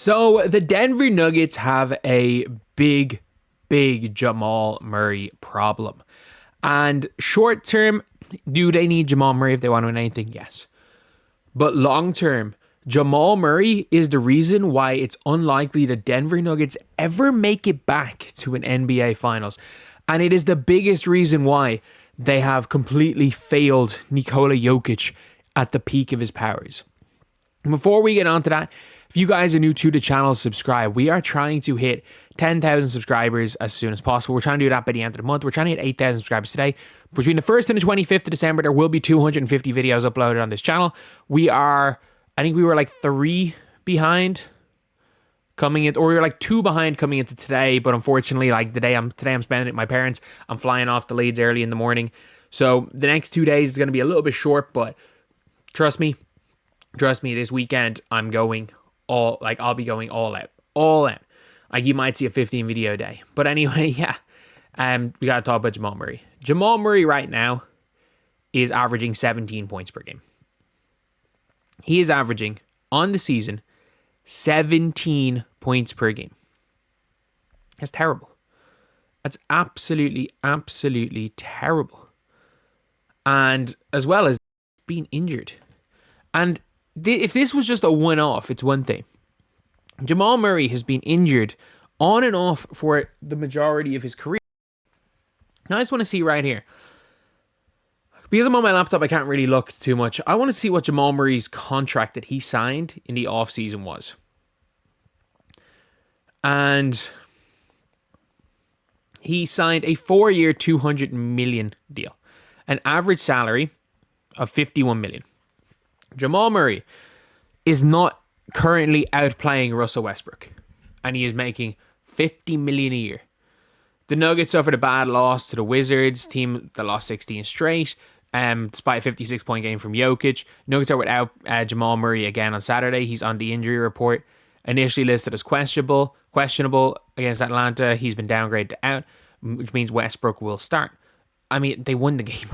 So the Denver Nuggets have a big Jamal Murray problem. And short term, do they need Jamal Murray if they want to win anything? Yes. But long term, Jamal Murray is the reason why it's unlikely the Denver Nuggets ever make it back to an NBA Finals. And it is the biggest reason why they have completely failed Nikola Jokic at the peak of his powers. Before we get on to that, if you guys are new to the channel, subscribe. We are trying to hit 10,000 subscribers as soon as possible. We're trying to do that by the end of the month. We're trying to hit 8,000 subscribers today. Between the 1st and the 25th of December, there will be 250 videos uploaded on this channel. I think we were like 3 behind coming in, or we were like 2 behind coming into today, but unfortunately, like today I'm spending it with my parents. I'm flying off to Leeds early in the morning. So the next 2 days is going to be a little bit short, but trust me, this weekend I'll be going all out. Like you might see a 15 video day. But anyway, yeah. We got to talk about Jamal Murray. Jamal Murray right now is averaging 17 points per game. He is averaging, on the season, 17 points per game. That's terrible. That's absolutely terrible. And as well as being injured. And if this was just a one-off, it's one thing. Jamal Murray has been injured on and off for the majority of his career. Now I just want to see right here. Because I'm on my laptop, I can't really look too much. I want to see what Jamal Murray's contract that he signed in the offseason was. And he signed a 4-year, $200 million deal. An average salary of $51 million. Jamal Murray is not currently outplaying Russell Westbrook. And he is making $50 million a year. The Nuggets suffered a bad loss to the Wizards, team that lost 16 straight, despite a 56-point game from Jokic. Nuggets are without Jamal Murray again on Saturday. He's on the injury report. Initially listed as questionable against Atlanta. He's been downgraded to out, which means Westbrook will start. I mean, they won the game.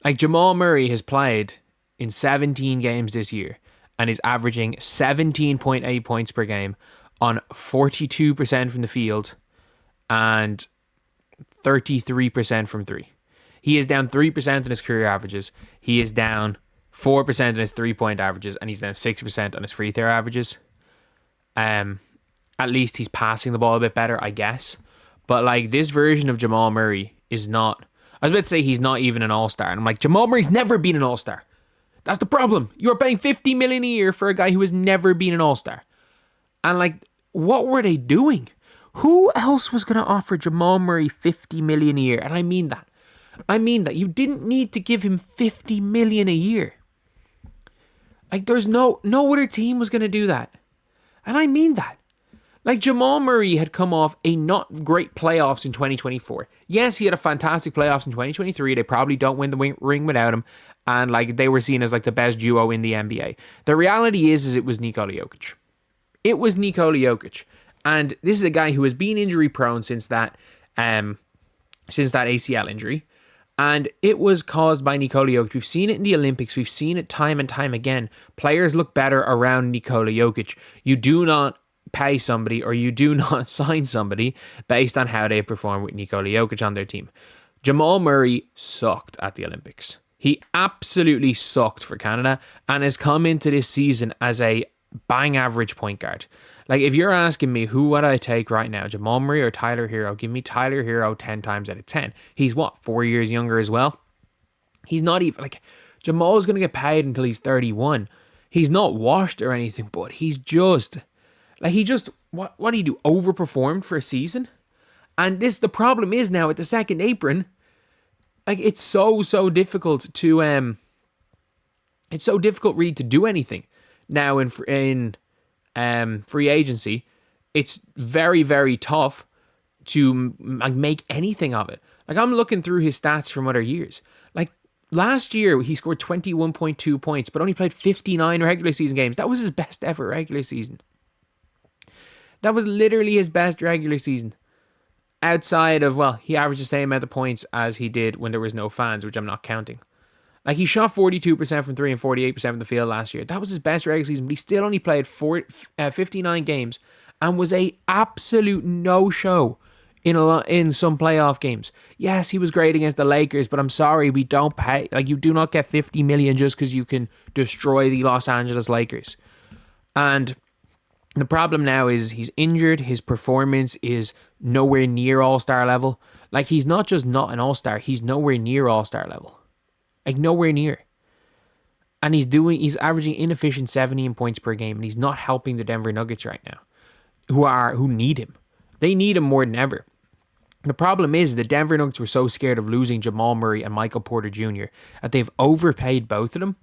Like, Jamal Murray has played in 17 games this year and is averaging 17.8 points per game on 42% from the field and 33% from 3. He is down 3% in his career averages. He is down 4% in his 3-point averages, and he's down 6% on his free throw averages. At least he's passing the ball a bit better, I guess. But like, this version of Jamal Murray is not... I was about to say he's not even an all-star. And I'm like, Jamal Murray's never been an all-star. That's the problem. You're paying $50 million a year for a guy who has never been an all-star. And like, what were they doing? Who else was going to offer Jamal Murray $50 million a year? And I mean that. You didn't need to give him $50 million a year. Like, there's no other team was going to do that. And I mean that. Like, Jamal Murray had come off a not great playoffs in 2024. Yes, he had a fantastic playoffs in 2023. They probably don't win the ring without him. And like, they were seen as like the best duo in the NBA. The reality is it was Nikola Jokic. It was Nikola Jokic. And this is a guy who has been injury prone since that ACL injury. And it was caused by Nikola Jokic. We've seen it in the Olympics. We've seen it time and time again. Players look better around Nikola Jokic. You do not pay somebody or you do not sign somebody based on how they perform with Nikola Jokic on their team. Jamal Murray sucked at the Olympics. He absolutely sucked for Canada and has come into this season as a bang average point guard. Like, if you're asking me who would I take right now, Jamal Murray or Tyler Hero, give me Tyler Hero 10 times out of 10. He's 4 years younger as well? He's not even, like, Jamal's going to get paid until he's 31. He's not washed or anything, but he's just, like, what do you do, overperformed for a season? And the problem is now at the second apron, like, it's so difficult to, it's so difficult really to do anything now in free agency. It's very tough to make anything of it. Like, I'm looking through his stats from other years. Like, last year he scored 21.2 points but only played 59 regular season games. That was his best ever regular season. That was literally his best regular season. Outside of, well, he averaged the same amount of points as he did when there was no fans, which I'm not counting. Like, he shot 42% from three and 48% from the field last year. That was his best regular season, but he still only played 59 games and was a absolute no-show in some playoff games. Yes, he was great against the Lakers, but I'm sorry, we don't pay. Like, you do not get $50 million just because you can destroy the Los Angeles Lakers. And the problem now is he's injured. His performance is nowhere near all-star level. Like, he's not just not an all-star, he's nowhere near all-star level. Like, nowhere near. And he's averaging inefficient 17 points per game, and he's not helping the Denver Nuggets right now, who need him. They need him more than ever. The problem is the Denver Nuggets were so scared of losing Jamal Murray and Michael Porter Jr. that they've overpaid both of them,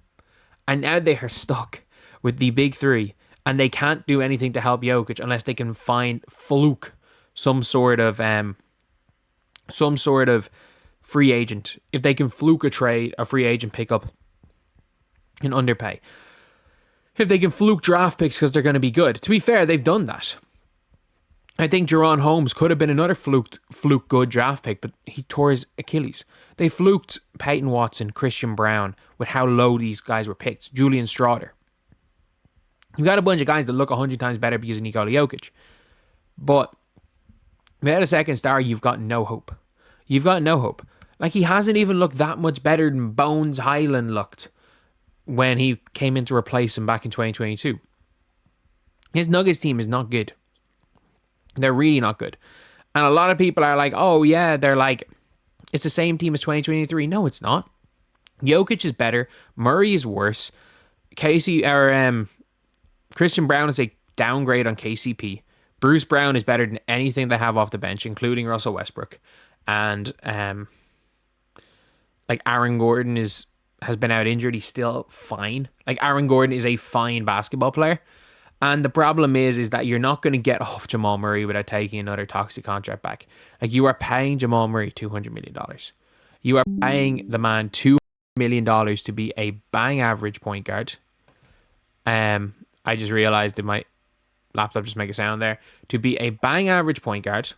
and now they are stuck with the big three, and they can't do anything to help Jokic unless they can fluke some sort of free agent. If they can fluke a free agent pickup and underpay. If they can fluke draft picks because they're going to be good. To be fair, they've done that. I think Jerron Holmes could have been another fluke good draft pick, but he tore his Achilles. They fluked Peyton Watson, Christian Brown, with how low these guys were picked. Julian Strawder. You've got a bunch of guys that look 100 times better because of Nikola Jokic. But without a second star, you've got no hope. You've got no hope. Like, he hasn't even looked that much better than Bones Highland looked when he came in to replace him back in 2022. His Nuggets team is not good. They're really not good. And a lot of people are like, oh yeah, they're like, it's the same team as 2023. No, it's not. Jokic is better. Murray is worse. Christian Brown is a downgrade on KCP. Bruce Brown is better than anything they have off the bench, including Russell Westbrook. And like, Aaron Gordon has been out injured. He's still fine. Like, Aaron Gordon is a fine basketball player. And the problem is that you're not going to get off Jamal Murray without taking another toxic contract back. Like, you are paying Jamal Murray $200 million. You are paying the man $200 million to be a bang average point guard. I just realized that my laptop just make a sound there. To be a bang average point guard.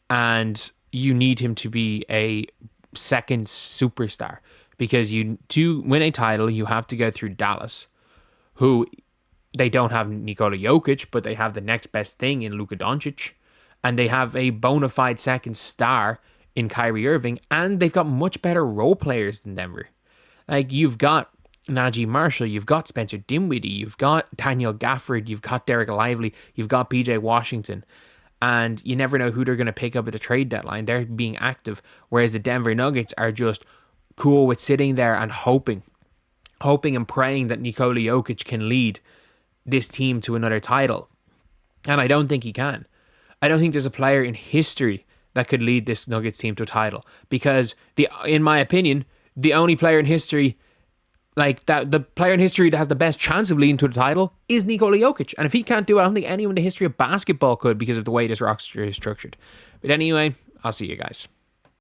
And you need him to be a second superstar. Because to win a title, you have to go through Dallas, who... They don't have Nikola Jokic, but they have the next best thing in Luka Doncic. And they have a bona fide second star in Kyrie Irving. And they've got much better role players than Denver. Like, you've got Najee Marshall, you've got Spencer Dinwiddie, you've got Daniel Gafford, you've got Derek Lively, you've got PJ Washington. And you never know who they're going to pick up at the trade deadline. They're being active. Whereas the Denver Nuggets are just cool with sitting there and hoping and praying that Nikola Jokic can lead this team to another title. And I don't think he can. I don't think there's a player in history that could lead this Nuggets team to a title. Because, in my opinion, the only player in history, like that, the player in history that has the best chance of leading to the title is Nikola Jokic. And if he can't do it, I don't think anyone in the history of basketball could, because of the way this roster is structured. But anyway, I'll see you guys.